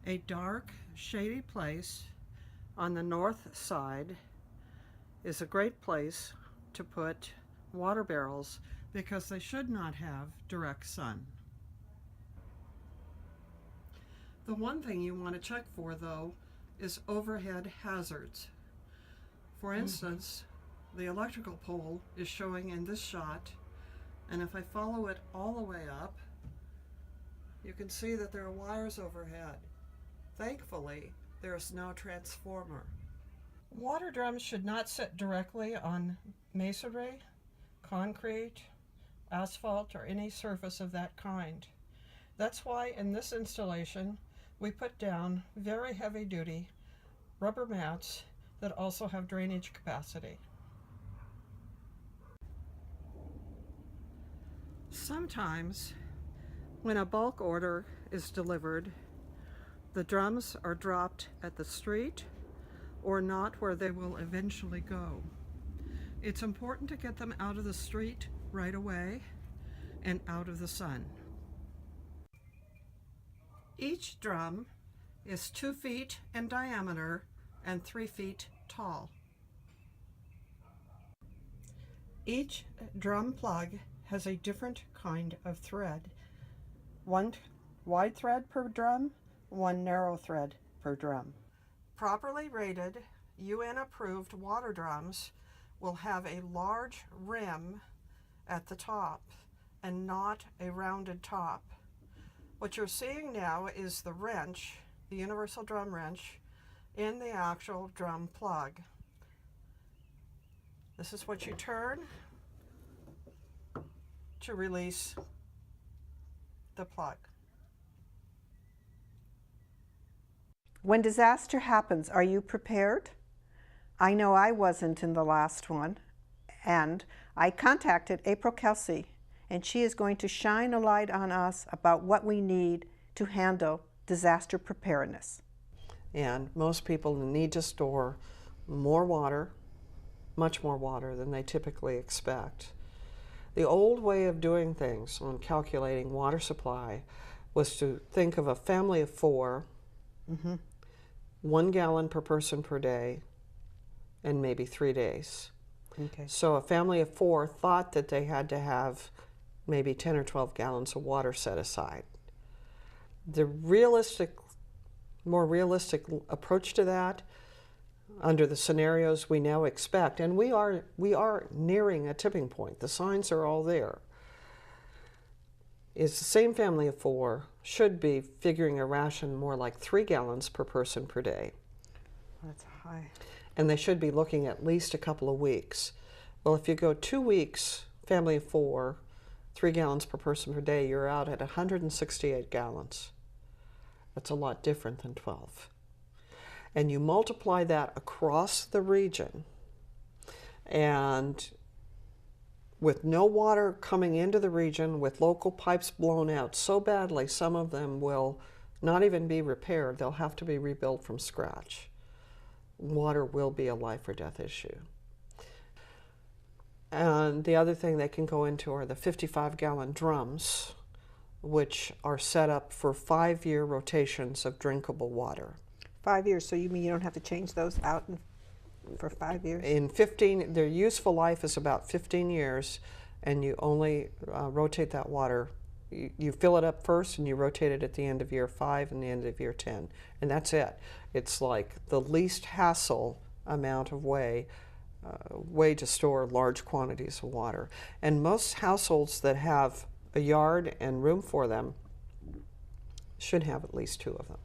A dark, shady place on the north side is a great place to put water barrels because they should not have direct sun. The one thing you want to check for, though, is overhead hazards. For instance, the electrical pole is showing in this shot, and if I follow it all the way up, you can see that there are wires overhead. Thankfully, there is no transformer. Water drums should not sit directly on masonry, concrete, asphalt, or any surface of that kind. That's why in this installation, we put down very heavy-duty rubber mats that also have drainage capacity. Sometimes, when a bulk order is delivered, the drums are dropped at the street or not where they will eventually go. It's important to get them out of the street right away and out of the sun. Each drum is 2 feet in diameter and 3 feet tall. Each drum plug has a different kind of thread. 1 wide thread per drum, 1 narrow thread per drum. Properly rated, UN-approved water drums will have a large rim at the top and not a rounded top. What you're seeing now is the wrench, the universal drum wrench, in the actual drum plug. This is what you turn to release the plug. When disaster happens, are you prepared? I know I wasn't in the last one, and I contacted April Kelsey, and she is going to shine a light on us about what we need to handle disaster preparedness. And most people need to store more water, much more water than they typically expect. The old way of doing things when calculating water supply was to think of a family of 4, 1 gallon per person per day, and maybe 3 days. Okay. So a family of 4 thought that they had to have maybe 10 or 12 gallons of water set aside. The more realistic approach to that, under the scenarios we now expect, and we are nearing a tipping point, the signs are all there, is the same family of 4 should be figuring a ration more like 3 gallons per person per day. That's high. And they should be looking at least a couple of weeks. Well, if you go 2 weeks, family of 4, 3 gallons per person per day, you're out at 168 gallons. That's a lot different than 12. And you multiply that across the region, and with no water coming into the region, with local pipes blown out so badly, some of them will not even be repaired. They'll have to be rebuilt from scratch. Water will be a life or death issue. And the other thing they can go into are the 55-gallon drums, which are set up for 5-year rotations of drinkable water. 5 years, so you mean you don't have to change those out for 5 years? In 15, their useful life is about 15 years, and you only rotate that water. You fill it up first, and you rotate it at the end of year 5 and the end of year 10, and that's it. It's like the least hassle amount of way to store large quantities of water. And most households that have a yard and room for them should have at least 2 of them.